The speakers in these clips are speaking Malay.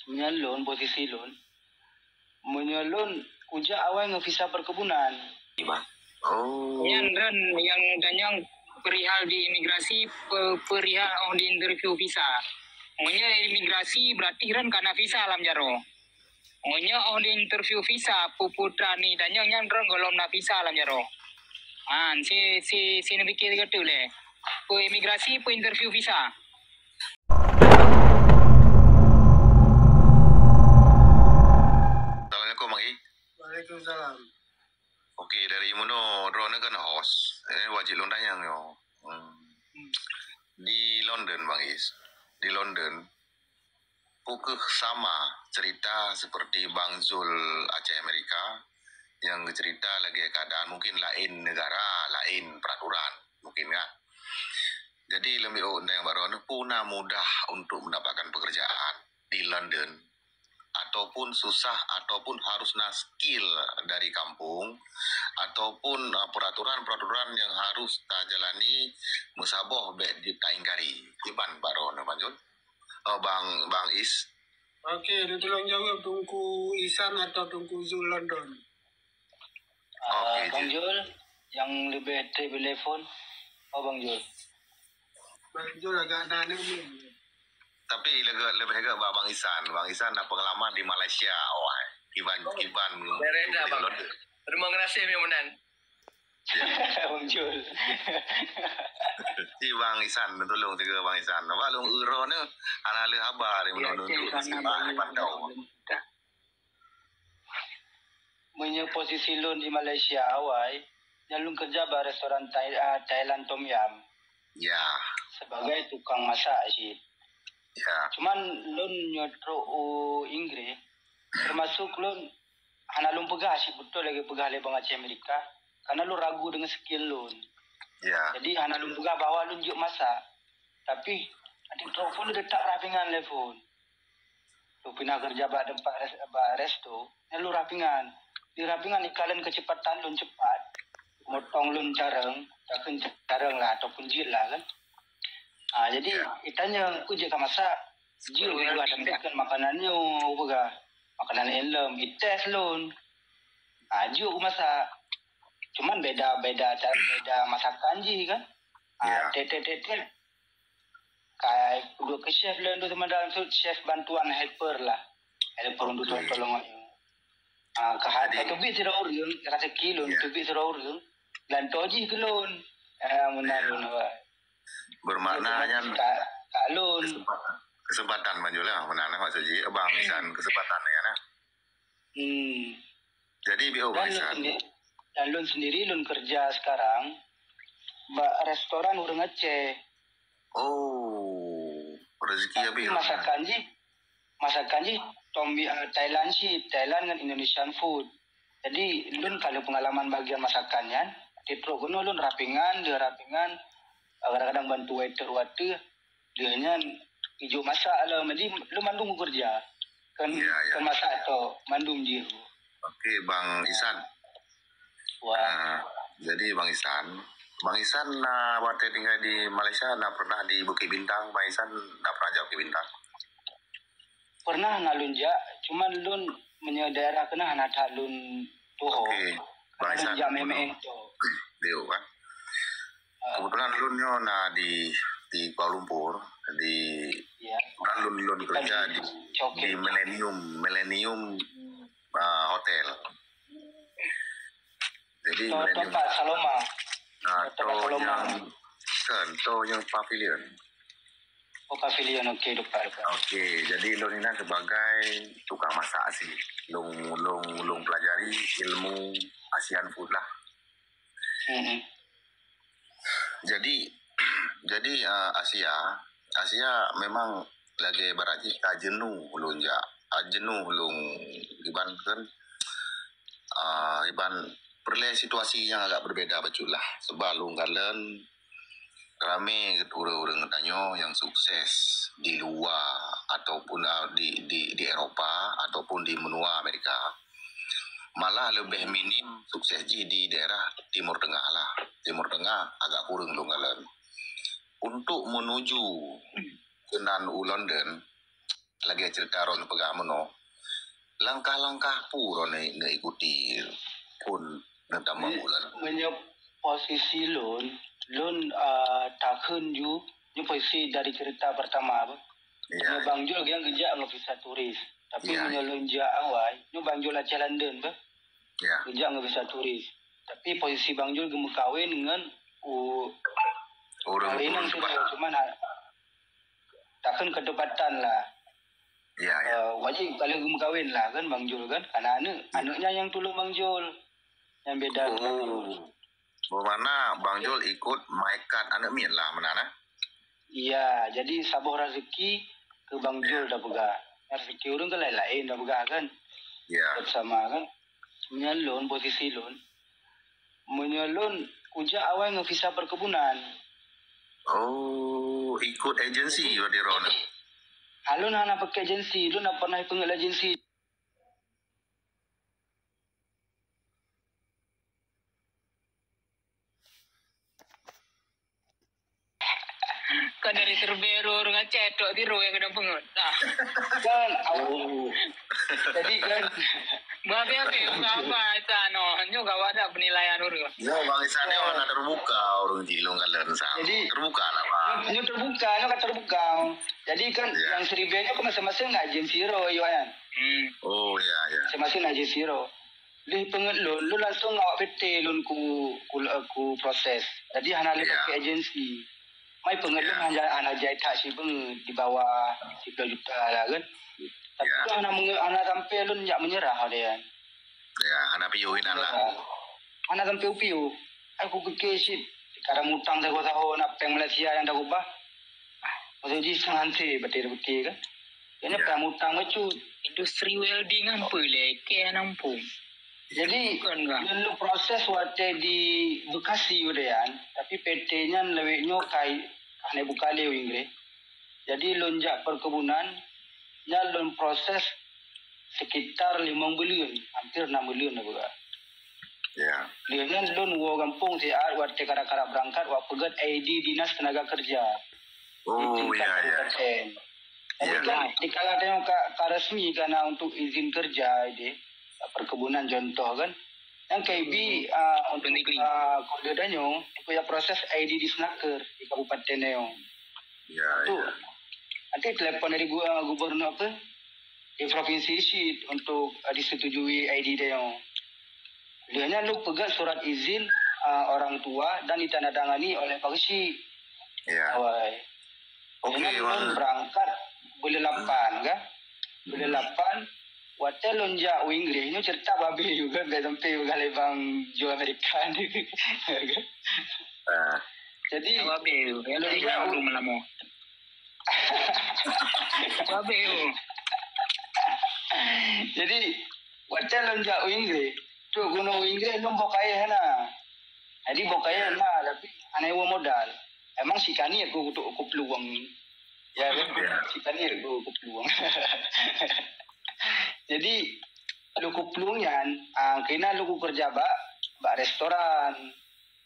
menyalon posisi lon menyalon ujak awal visa perkebunan. Yan ren yang danyang perihal di imigrasi perihal di interview visa. Monya imigrasi berarti ren karena visa alam jaro. Monya di interview visa puputra ni danyang yang ren golom na visa alam jaro. Si nabikir gitu le. Imigrasi interview visa. Assalamualaikum Bang I. Waalaikumsalam. Okey, dari Muno drone kan host. Wajib long tanyang yo. Di London Bang Is. Di London pukul sama cerita seperti Bang Zul Aceh Amerika yang cerita lagi keadaan mungkin lain negara, lain peraturan mungkin ya. Jadi lebih yang baru puna mudah untuk mendapatkan pekerjaan di London ataupun susah ataupun harus skill dari kampung ataupun peraturan-peraturan yang harus tak jalani musabah di tak ingkari. Iban baru Bang Zul. Bang Is. Okey, dia tolong jawab Tungku Isan atau Tungku Zul London. Okey, Bang Jul yang lebih telepon. Bang Jul. Bang Zul agak aneh ni. Tapi lebih agak Bang Isan. Bang Isan ada pengalaman di Malaysia. Iban Bereda Bang. Rumah ngerasa yang menan. Bang Jul. Si Bang Isan tolong tiga Bang Isan. Apa lu uro ni ana le habar yang menunjuk di Bandau. Punya posisi lun di Malaysia awal, nyalung kerja bar restoran Thailand Tom Yam. Ya. Sebagai tukang masak sih. Ya. Cuman lun nyotro Inggris, termasuk lun hana lun pegah sih betul lagi pegah le Bang Aceh Amerika, karena lu ragu dengan skill lun. Ya. Jadi hana lun pegah bawa lun juk masak. Tapi adik telepon lu detak rapingan telefon. Lu pindah kerja bar tempat resto, lu rapingan. Di rapingan ikalan kecepatan lun cepat. Motong lun careng, takkan careng lah ataupun jil lah kan. Jadi itanya aku je masak. Jil juga tempatkan makanannya juga. Makanan elem, ites lun. Jil aku masak. Cuman beda masakan je kan. Tet. Kayak dua ke chef lun tu sama dalam tu chef bantuan helper lah. Helper untuk tolong. Kahati tu bit sira urang, rasa kilon tu bit sira urang. Dan toji kelon. Menalun apa. Bermaknanya kalun kesempatan manjula menanam maksudnya Bang Isan kesempatan ya nah. Jadi Bang Isan. Dan lun sendiri lun kerja sekarang restoran urang Aceh. Oh, rezeki ya masakan ji Thailand kan Indonesian food. Jadi lun kalau pengalaman bagian masakannya di Trogono lun rapingan kadang-kadang bantu waiter dia nya hijau masak lah. Jadi lu mandung kerja kan masak atau mandung je. Okey Bang Isan. Jadi Bang Isan waktu tinggal di Malaysia pernah di Bukit Bintang. Bang Isan pernah jauh Bukit Bintang? Pernah nalunja, cuman lun daerah kena hanat lun tuho. Okey. Bang Isan. Jam memang tu. Dia kan. Kebetulan lunnya di Kuala Lumpur lun kerja di Millennium Hotel. Jadi tempat Saloma. yang pavilion. Pavilion lupa. Okey, jadi lun ini sebagai tukang masak sih. Lung pelajari ilmu Asian food lah. Jadi Asia memang lagi berarti jenuh lun iban kan perle situasi yang agak berbeda betul lah sebab lun kalen rame orang tanya yang sukses di luar ataupun di Eropah ataupun di benua Amerika malah lebih minim sukses di daerah Timur Tengah lah. Timur Tengah agak kurang longgalan. Untuk menuju ke London lagi cerita ron pegang meno. Langkah-langkah puro ne ikuti pun nanti bulan. Menyep posisi lun takun ju posisi dari cerita pertama apa? Iya. Bang Jul yang kerja nggak visa turis. Tapi Iya. menyelunja awal, Bang Jul aja London, bah. Iya. Kerja nggak visa turis. Tapi posisi Bang Jul gemuk kawin dengan orang kawinan sudah cuman takkan kedepatan lah. Iya, iya. Wajib kalau gemuk kawin lah kan Bang Jul kan, karena anaknya yang tolong Bang Jul yang beda. Bagaimana Bang Jul ikut maikat anak min lah mana? Iya, jadi sabuh rezeki ke Bang Jul dah pegang. Rezeki orang ke lain-lain dah pegang kan. Iya. Bersama kan. Menyalun posisi lun. Menyalun ujak awal visa perkebunan. Oh, ikut agensi di Ron. Alun hana pakai agensi, lun nak pernah pengen agensi. Kan dari Serbero orang cetok di ro yang kena pengut. Nah, Kan jadi kan babe apa no, nyo gak ada penilaian urang. Ya, Bang Isane orang terbuka orang Jilong kalian sama. Jadi- Terbuka lah, Bang. ini terbuka, Jadi kan Ya. yang Seribenya kan masing-masing agensi ro yo kan. Oh, iya, iya. Masing-masing agensi ro. Di pengen lu langsung ngawak PT lun ku proses. Jadi hana le Ya. pakai agensi. Mai pengen Ya. anak jahit tak sih di bawah 10 juta lah kan. Tapi Ya. tu anak sampai lun jak menyerah dia. Ya, anak piuin lah. Anak sampai upiu. Aku ke shit. Sekarang utang saya tahu nak peng Malaysia yang dah ubah. Maksudnya sangat betul kan. Ini Ya. peng utang macam. Industri welding apa leke nampung. Jadi Bukan kah? lalu proses waktu di Bekasi udayan, tapi PT-nya leweknya kane bukale Inggris. Jadi lonjak perkebunan, nya lon proses sekitar 5 bulan, hampir 6 bulan lah bukan. Ya. Lihatnya lon wo kampung si waktu kara-kara berangkat, wak pegat ID Dinas Tenaga Kerja. Oh, iya, iya. Tapi Ya. kan di kala tengok ka resmi karena untuk izin kerja ini perkebunan contoh kan yang KB untuk Penting. kode danyo itu ya proses ID di Snaker di Kabupaten Neong Ya, itu iya. nanti telepon dari gubernur apa di provinsi isi untuk disetujui ID Neong lihatnya lu pegang surat izin orang tua dan ditandatangani oleh Pak Isi Ya. awal. Oke, Dengan Bang. lon berangkat boleh 8 kan? Boleh 8. Waktu lonjak Inggris ni cerita babi juga sampai kali bang Jo Amerika ni. Ah, Jadi Babe, yang lonjak lonjak rumah lama. Babe, jadi waktu lonjak Inggris tu gunung Inggris lu bokaya na. Jadi bokaya na tapi aneh modal. Emang si kani aku peluang. Ya kan? Ya. Si kani aku peluang. Jadi lu peluangnya kena lu kerja bak restoran.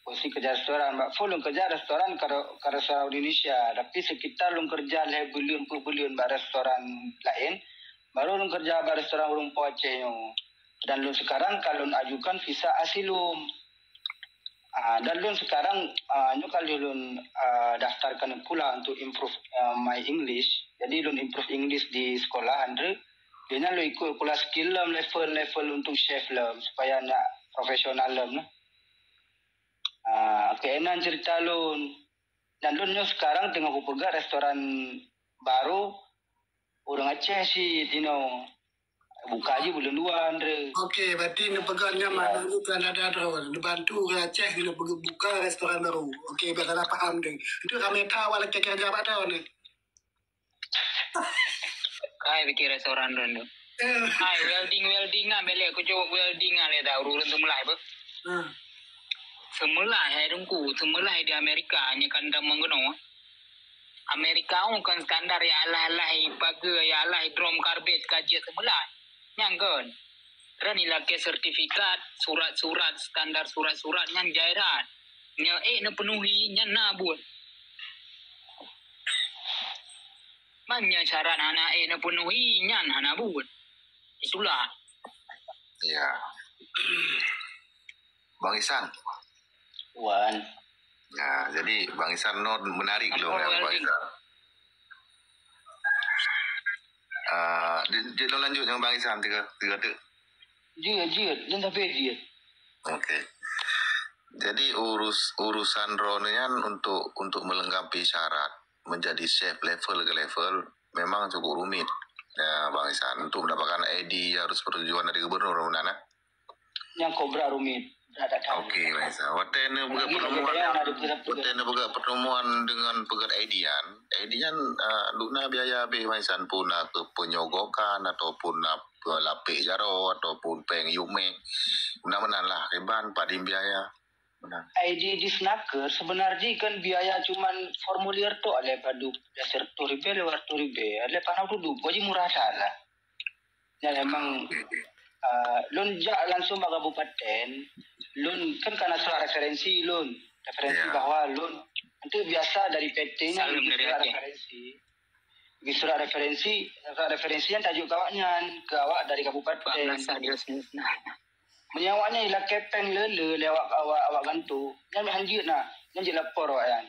Posisi kerja restoran, bak full lu kerja restoran ke restoran Indonesia, tapi sekitar lu kerja le bulan bak restoran lain, baru lu kerja bak restoran urung Aceh nyo. Dan lu sekarang kalau lu ajukan visa asilum. Dan lu sekarang kalau lu daftarkan pula untuk improve my English, jadi lu improve English di sekolah Andre, dia lu ikut pula skill level untuk chef supaya nak profesional keenan cerita lun. Dan lun sekarang tengah pegang restoran baru orang Aceh sih, buka aja bulan 2 Andre. Okey, berarti ni pegangnya mana ni kan ada dibantu ke Aceh bila buka restoran baru. Okey, biar anda faham deh. Itu kami tahu wala kerja apa tahu ni. kai bikin restoran dulu. Hai welding beli aku coba welding le dah urun semulai be. Semulai semulai di Amerika nya kandang mengono. Amerika kan standar ya Allah paga ya Allah drum karbet kajian semulai. Nyanggon. Ran ilake sertifikat surat-surat standar surat-surat yang jairan. Nya na penuhi nya na buat. Banyak syarat anak nak penuhi nyan anak buat. Itulah. Ya. Bang Isan. Wan. Ya, jadi Bang Isan menarik loh Apa ya Bang welding? Isan. Dia lanjut dengan Bang Isan tiga tu. Jiat, dan tapi jiat. Okey. Jadi urusan Ronian untuk melengkapi syarat menjadi chef level ke level memang cukup rumit. Ya, Bang Isan, untuk mendapatkan ID harus persetujuan dari gubernur benar. Yang kobra rumit. Ada tahu. Okey, Bang Isan. Watena buka pertemuan dengan pegat ID-an. ID-an luna biaya be Bang Isan pun ke penyogokan ataupun lapik jaro ataupun peng yume. Benar-benar lah keban Pak Dim biaya. Benar. ID di snacker sebenarnya kan biaya cuman formulir tu oleh padu dasar turibe lewat turibe oleh panau tu boji murah salah. Dan emang lun jak langsung ke kabupaten, lun kan karena surat referensi lun, Ya. bahwa lun itu biasa dari PT-nya Salam dari surat Aceh. referensi. Di surat referensi yang tajuk kawaknya ke awak dari kabupaten. Bahasa dia sendiri. Menyawaknya ialah kepeng lele lewat awak gantu. Yang hanjit nak, yang je lapor awak yang.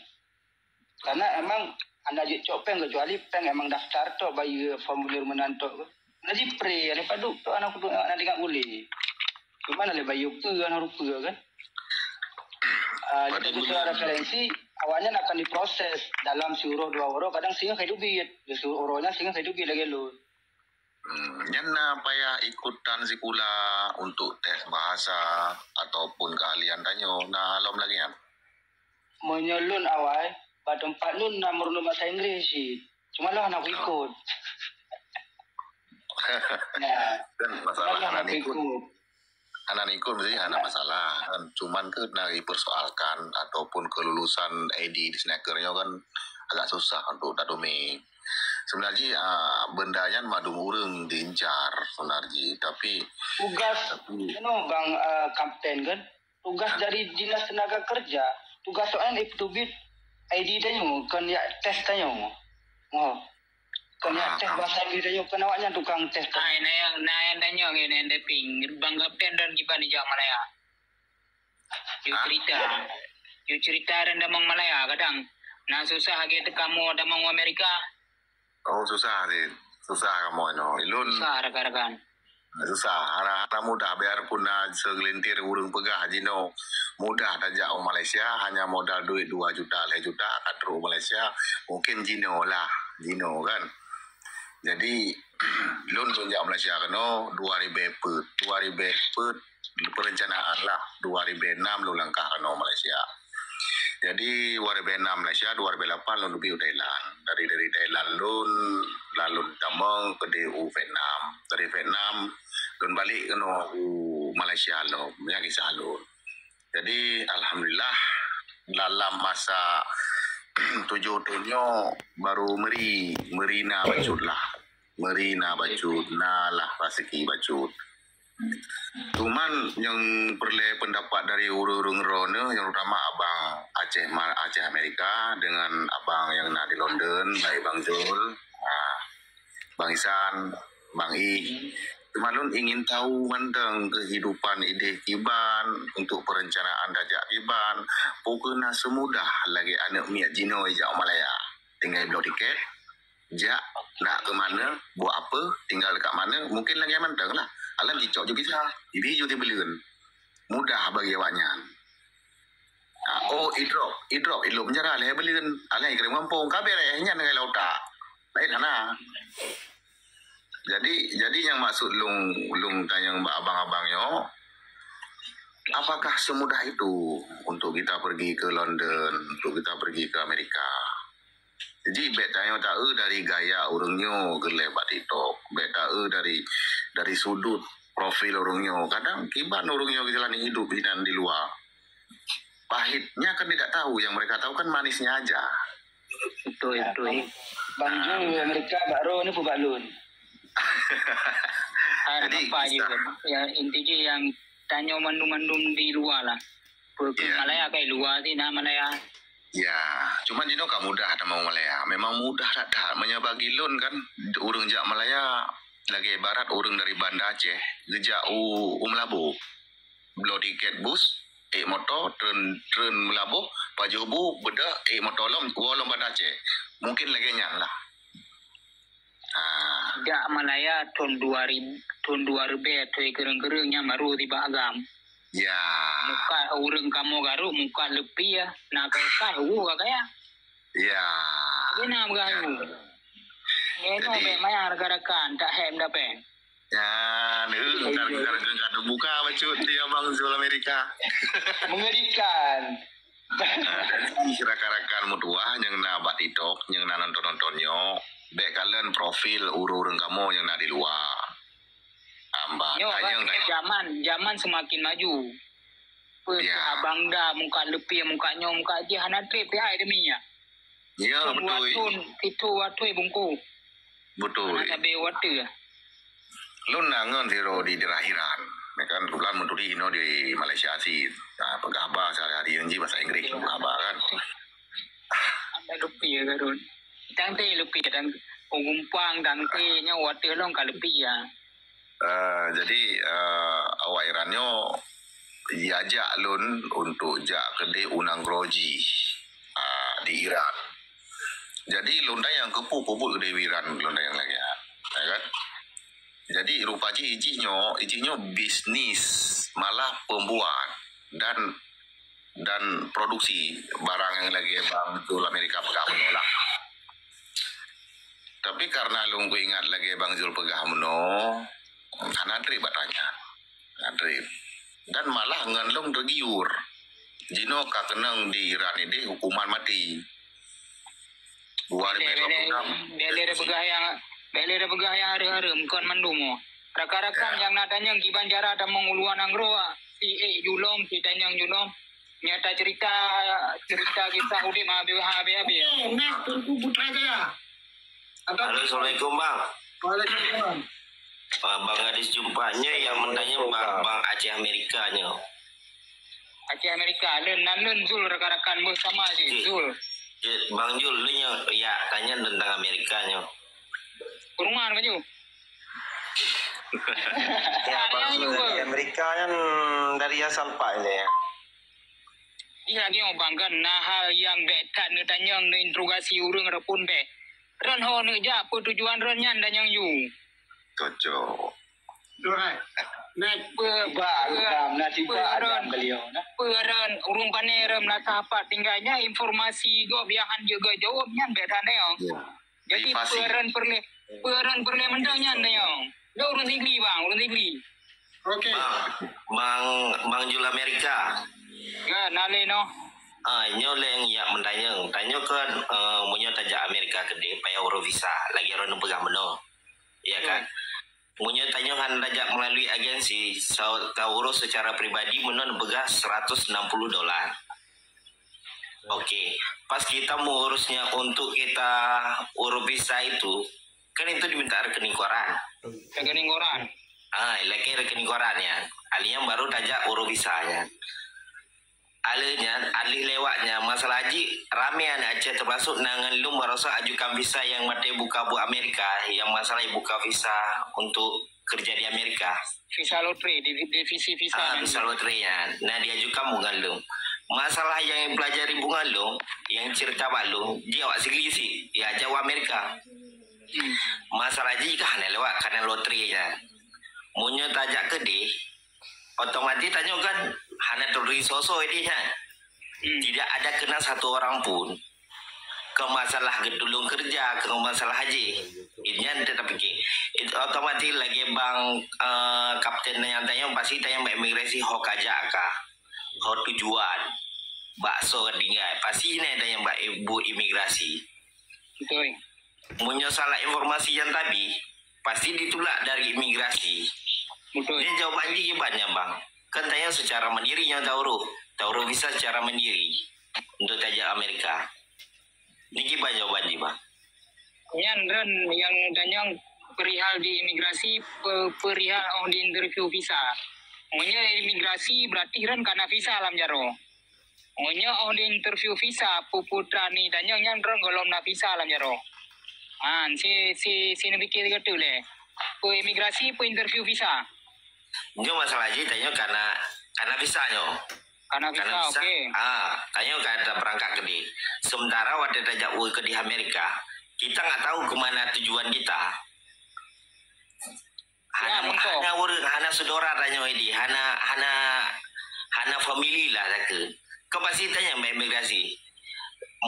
Karena emang anda je cok peng kecuali peng emang daftar tu bayi formulir menantuk tu. Nanti pre, ada padu tu anak tu nak dengar boleh. Cuma ada bayi ke anak rupa kan. Jadi surat referensi awalnya akan diproses dalam suruh 2 orang kadang singa kayak dubit. Suruh orangnya singa kayak dubit lagi lu. Yang payah ikutan sikula untuk tes bahasa ataupun keahlian tanyo. Nah, lom lagi kan? Menyelun awal, pada tempat lun nak merunduk bahasa Inggeris sih. Cuma lah anak ikut. Nah, Dan masalah lah anak ikut mesti ada masalah kan. Cuman ke nak dipersoalkan ataupun kelulusan ID di snackernya kan agak susah untuk dadumi. Sebenarnya bendanya madu urang diincar sebenarnya, tapi tugas bang kapten kan tugas dari dinas tenaga kerja tugas soalnya itu bit ID tanyo kan ya tes tanyo kan ya tes bahasa Inggris tanyo kan awaknya tukang tes Yang tanya ngene deping Bang Kapten dan Jipan di Malaya. You cerita dan damang Malaya kadang. Nah susah gitu kamu damang Amerika. oh susah sih, susah kamu ilun. Susah rekan-rekan. Susah, anak-anak muda biarpun segelintir urung pegah jino mudah tajak Malaysia hanya modal duit 2 juta 5 juta katru Malaysia mungkin jino kan. Jadi lun sunjak Malaysia kena 2000 pet perencanaan lah 2006 lu langkah kena Malaysia. Jadi 2006 Malaysia 2008 lun lebih Thailand. Dari Thailand lun lalu tambang ke DU Vietnam. Dari Vietnam lun balik ke Malaysia lo, banyak kisah lun. Jadi alhamdulillah dalam masa 7 tahunnya baru merina bacut lah. Merina bacut, nalah pasiki bacut. Cuman yang perlu pendapat dari urung Rone yang utama abang Aceh Amerika dengan abang yang nak di London, baik Bang Zul, Bang Isan, Bang I. Cuma lun ingin tahu tentang kehidupan ide Kiban untuk perencanaan dajak Kiban. Pokoknya semudah lagi anak miak Jino ijak Malaya. Tinggal beli tiket, jak nak ke mana, buat apa, tinggal dekat mana, mungkin lagi mantang lah. Alam dicok juga bisa. Ibi juga belikan. Mudah bagi awaknya. E-drop penjara lah belikan. Alai kena kampung kabeh rehnya dengan lauta. Lain mana? Jadi yang maksud lung tanya abang-abangnya, apakah semudah itu untuk kita pergi ke London, untuk kita pergi ke Amerika? Jadi bet tanya tak dari gaya orangnya gelap TikTok, bet tak dari sudut profil orangnya. Kadang kiban orangnya jalani hidup dan di luar. Pahitnya kan tidak tahu, yang mereka tahu kan manisnya aja. Itu. Bang Jul Amerika baru ni pun balun. Jadi Apa aja kan? Ya intinya yang tanya mandum-mandum di luar lah. Yeah. Malaya kayak luar sih nah Malaya. Ya, cuman Jino kan mudah ada mau Malaya. Memang mudah tak menyabagi loan kan. Urang jak Malaya lagi barat urang dari Banda Aceh, gejak Melabu. Belo tiket bus, motor, tren Melabu, pajobu beda motor lom Banda Aceh. Mungkin lagi nyala. Jak Malaya tahun 2000 tu gereng-gerengnya baru tiba agam. Ya. Muka urang kamu garu muka lebih ya. Nak kau kaya. Ya. Kena bergayu. Ini be maya harga-hargaan tak hem dapat. Ya, negara buka bacut dia Bang Zul Amerika. Mengerikan. Rakan-rakan mutua yang na batitok, yang na nonton-nontonnya, baik kalian profil urang kamu yang na di luar. Ambat Yo, tanya zaman semakin maju. Abang dah muka lebih mukanya muka dia hana trip ya deminya. Ya, betul. Itu waktu bungku. Betul. Ada be waktu ya. Lu nangan zero di daerah Iran. Kan kebetulan menteri Ino di Malaysia sih. Nah, pegabah sehari-hari yang bahasa Inggris pegabah kan. Ada lebih ya karun. Tangte lebih dan pengumpang tangte nya waktu long ka lebih ya. Jadi awak Irannya diajak lun untuk jak kedai unang groji di Iran. Jadi londa yang kepu-kepu kedai Iran londa yang lagi ya kan. Jadi rupanya izinyo bisnis malah pembuat dan produksi barang yang lagi Bang Zul Amerika pegang menolak. Tapi karena lu ingat lagi Bang Zul pegang menolak, kan trip batanya. Trip. Dan malah nganlong tergiur. Jino kakenang di Iran ini hukuman mati. Bele begah yang hari-hari mukon mandumo. Rakan-rakan yang nadanya giban jara ada menguluan angroa. Si julom, si tanyang julom. Nyata cerita kita udah mabe. Nek, tunggu putra aja ya. Halo, Assalamualaikum Bang. Waalaikumsalam. Bang Gadis jumpanya yang mentanya Bang Aceh Amerikanya. Aceh Amerika, len Zul rakan-rakan bersama si Zul. Bang Jul, lu ya tanya tentang Amerikanya. Kurungan kan Jul? Ya Bang Jul dari Amerika kan dari asal Pak ini ya. Iya lagi mau banggan nah hal yang bekat ni tanya interogasi urang repun be. Ren ho ni ja apa tujuan ren nyan dan yang yu. Cocok. Alright. Nek, Agam beliau nah. Peran urung panerem lah sahabat tinggalnya informasi go biahan juga jawabnya beda neo. Jadi peran perle mendanya neo. Lo urung tinggi urung tinggi. oke. Bang Jul Amerika. Ya nale no. Nyoleng ya mentanya kan munyo tajak Amerika gede payah urus visa lagi orang pegang meno. Iya kan? Munyo tanya kan tajak melalui agensi kau urus secara pribadi meno begah $160. Oke. Pas kita mau urusnya untuk kita urus visa itu kan itu diminta rekening koran. Rekening koran. Lagi rekening koran ya. Alinya baru tajak urus visanya. Alih lewatnya masalah haji rame anak Aceh termasuk nangan lu merasa ajukan visa yang mati buka bu Amerika yang masalah buka visa untuk kerja di Amerika. Visa lotre, divisi visa. Visa lotre ya. Nah diajukan bunga lu. Masalah yang pelajari bunga lu, yang cerita balu, dia awak sih ya jauh Amerika. Masalah haji kan lewat karena lotre ya. Munyo tajak kedi, otomatis tanya kan hanya tulis sosok ini kan. Tidak ada kena satu orang pun ke masalah gedulung kerja, ke masalah haji. Ini tetapi itu otomatis lagi bang kapten yang tanya pasti tanya mbak imigrasi hok aja kah, hok tujuan, bakso ketinggal. Pasti ini ada yang mbak ibu imigrasi. Betul. Punya salah informasi yang tadi pasti ditolak dari imigrasi. Betul. Dia jawaban dia banyak bang. Kan tanya secara mandiri yang tahu bisa secara mandiri untuk tajak Amerika. Ini gimana jawaban dia bang? Yang tanya perihal di imigrasi perihal di interview visa. Maunya imigrasi berarti kan karena visa alam jaro. Monya di interview visa puputra ni danyang yang ron golom na visa lam jaro. Si nebikir gitu le. Pu imigrasi pu interview visa. Nyo masalah aja tanya karena visanya. Karena visa oke. Tanya kada berangkat ke di. Sementara waktu tajak ke di Amerika, kita nggak tahu kemana tujuan kita. Hana saudara tanya ini, hana family lah ke. Kau pasti tanya mbak imigrasi,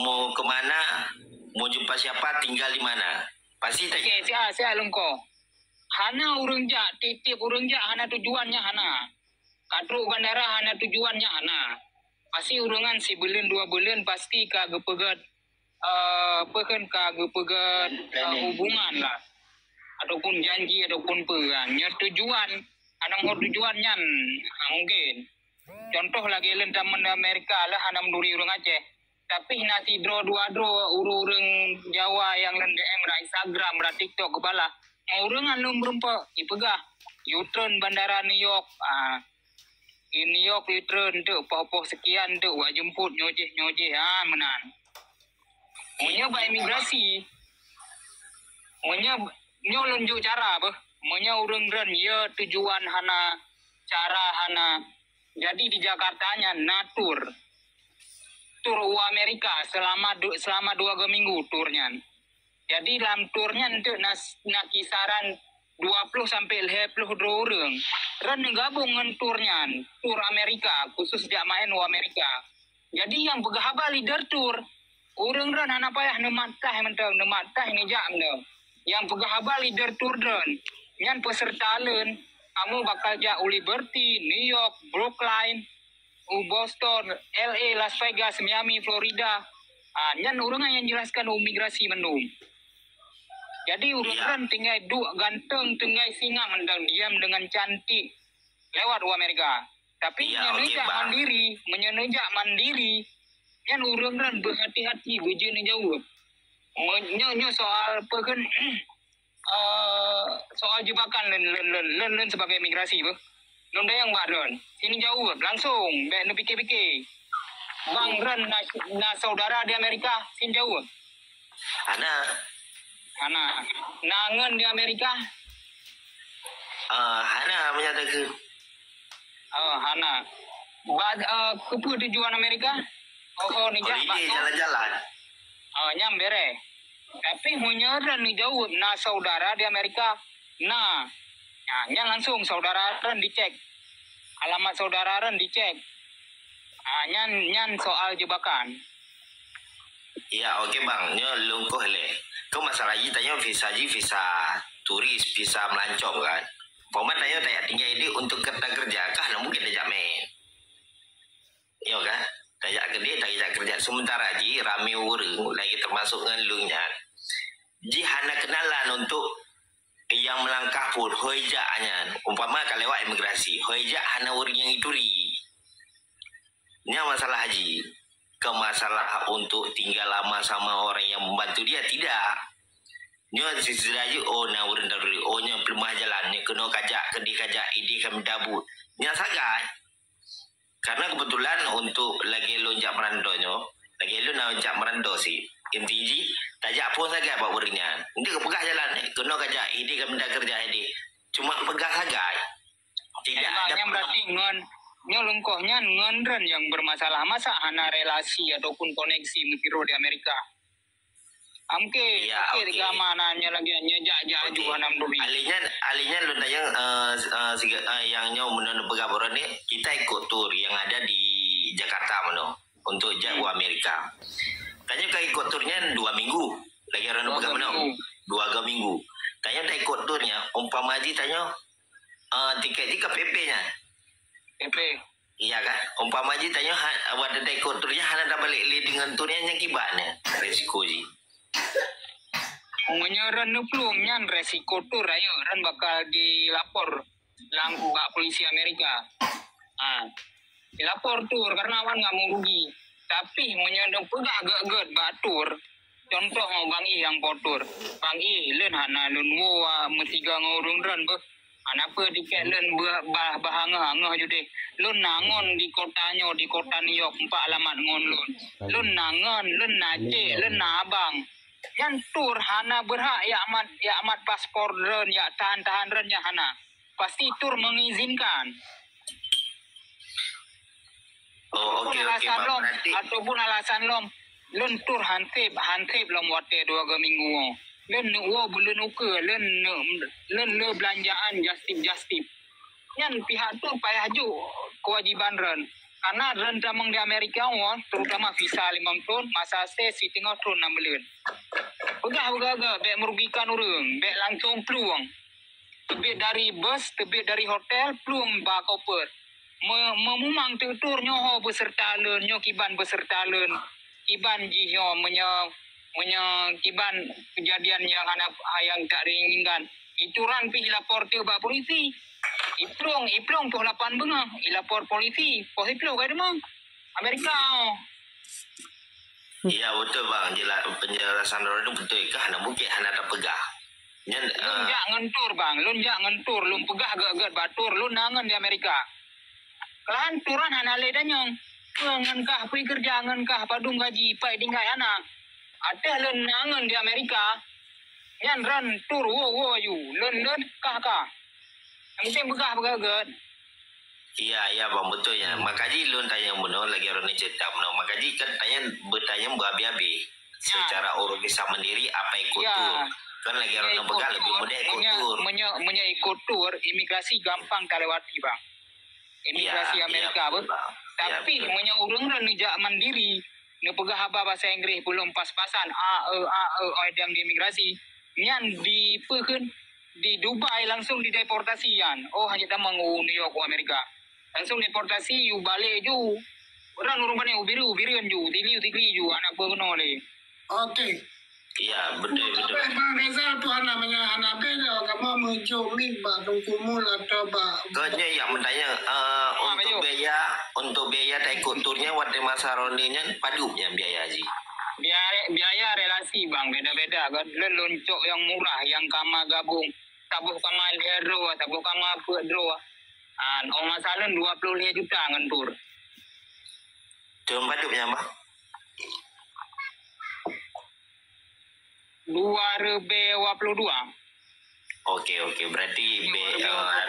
mau kemana, mau jumpa siapa, tinggal di mana, pasti tanya. Oke, saya lengko. Hana urang ja, titip urang ja, hana tujuannya hana. Kadru bandara hana tujuannya hana. Pasti urangan si bulan 2 bulan pasti kagak pegat hubungan lah. Ataupun janji ataupun pegang. Tujuan, hana mau tujuannya mungkin. Contoh lagi lentaman Amerika lah hana menduri urang Aceh. Tapi nasi dro urang Jawa yang DM Instagram, TikTok kepala. Urangan lu berempat ipegah U-turn bandara New York di New York U-turn tu poh sekian tu wak jemput nyojeh menan monya ba imigrasi monya nyo lunjuk cara bah monya urang ren ya tujuan hana cara hana jadi di Jakartanya tur Amerika selama 2 minggu turnya. Jadi dalam turnya untuk nak kisaran 20 sampai 50 orang. Ren gabung dengan turnya, tur Amerika, khusus jak main Amerika. Jadi yang bergahaba leader tur, orang ren hana payah nematah ini jak ndo. Yang bergahaba leader tur ren, yang peserta len, kamu bakal jak Liberty, New York, Brooklyn, Boston, LA, Las Vegas, Miami, Florida. Yang orang yang jelaskan imigrasi mendung. Jadi urusan tinggal ganteng, tinggal singa mendang diam dengan cantik lewat Amerika. Tapi menyenejak mandiri, yang urusan berhati-hati begini jauh. Nyo soal pekan soal jebakan len sebagai imigrasi bah. Nunda yang baron sini jauh langsung baik pikir-pikir. Bang Ren na saudara di Amerika sini jauh. Hana nangan di Amerika. Hana menyatakan. Hana. Kepu tujuan Amerika? Ni jalan-jalan. Nyam bere. Tapi munyaran ni jauh na saudara di Amerika. Nya langsung saudara Ren dicek. Alamat saudara Ren dicek. Nyan soal jebakan. Ya oke bang, nyo lungkuh le. Kau masalah ini tanya visa turis, visa melancong kan. Paman tanya tinggal ini untuk kerja kah? Nah, mungkin tidak main. Iya kan? Tanya kerja. Sementara ji rame orang lagi termasuk dengan lunya. Ji hana kenalan untuk yang melangkah pun hoijaknya. Umpama kalau lewat imigrasi, hoijak hana orang yang ituri. Ini masalah haji. Masalah untuk tinggal lama sama orang yang membantu dia tidak. Nyo sisiraju na urang dari nyo pelumah jalan ni kena kajak idi kami dabut. Nya sagai. Karena kebetulan untuk lagi lonjak merandonyo, lagi lu lonjak merando sih. Intiji tajak pun sagai pak urangnya. Nanti kepegah jalan kena kajak idi kami dah kerja idi. Cuma pegah sagai. Tidak ada berarti nyo lengkohnya ngendren yang bermasalah masa hana relasi ataupun koneksi mikro di Amerika. Amke tiga mananya lagi nyejak juga 6 dubi. Alinya lu tanya yang nyo menurut pegaboran ni kita ikut tur yang ada di Jakarta meno untuk jauh Amerika. Tanya ke ikut turnya 2 minggu. Lagi orang pegang meno 2 minggu. Tanya dah ikut turnya umpama haji tanya tiket jika PP-nya. PP. Iya kan? Umpama haji tanya awak dah ikut turnya hana dah balik dengan turnya yang kibatnya resiko ji. Menyeran nupluangnya resiko tur ayo ran bakal dilapor langku bak polisi Amerika. Dilapor tur karena awan nggak mau rugi. Tapi menyandang pegah agak batur. Contoh mau Bang I yang potur. Bang I len hana lun mua metiga ngurung ran beh. Kenapa tiket lun bahangah je deh. Lun nangon di kota New York 4 alamat ngon lun. Lun nangon, lun Aceh, lun Abang. Yang tur hana berhak ya amat paspor ren, ya tahan ren ya hana. Pasti tur mengizinkan. Oh, okey Alasan bang. lom Berarti ataupun alasan lom lun tur hantip lom wate 2 minggu. Lun belum uke, lun le belanjaan justip. Yang pihak tu payah ju kewajiban ren. Karena ren tamang di Amerika terutama visa 5 tahun, masa stay si tengah tahun 6 bulan. Begah, bek merugikan orang, bek langsung peluang. Tebik dari bus, tebik dari hotel, peluang ba koper. Memumang tutur nyoho beserta lun, nyo kiban beserta lun. Kiban jiho kiban kejadian yang tak diinginkan. Ituran pi lapor tu ba polisi. Iplong tu 8 bengang, ilapor polisi. Polisi kai demang. Amerika. ya betul bang, penjelasan orang itu betul ke hana bukit hana tak pegah. Nyen Lun jak ngentur, lun pegah agak batur, lun nangan di Amerika. Kelahan turan hana le danyong. Ngankah pergi kerja, ngankah padung gaji, pai tinggal anak. Ada lun nangan di Amerika. Yan ran tur wo you, lun kah. Mungkin pegah agak. iya bang betul ya. Makaji lun tanya benar lagi orang ni cerita benar. Makaji kan bertanya berabi-abi. Secara orang bisa mandiri apa ikut Ya. tur. Kan lagi orang pegah lebih mudah ikut tur. Menya ikut tur, imigrasi gampang terlewati bang. Imigrasi Iya, Amerika betul, betul. bang. Tapi betul. menya orang jak mandiri. Ni pegah haba bahasa Inggris belum pas-pasan. Yang di imigrasi. Nyan di Dubai langsung dideportasian. Oh hanya tamang New York Amerika. Langsung deportasi you balik ju. Orang urang ni ubiran ju, tigli ju anak begono le. Okey. Iya betul. Tapi Bang Rizal tu namanya anak beda agama menjomik ba kumul atau ba. Kanya yang bertanya untuk biaya tak ikut turnya waktu masa rondinya padupnya biaya haji. Biaya relasi bang beda-beda kan. Loncok yang murah yang kama gabung. Tabuh kama hero, tabuh kama pedro. Masalah 25 juta ngentur. Cuma padupnya mah. 2022. Okey. Berarti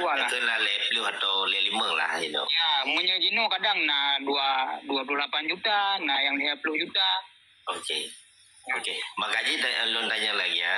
lah. kena le atau le 5 lah you know. Ya, punya Jino kadang 28 juta, yang 30 juta. Okey. Makaji lun tanya lagi ya.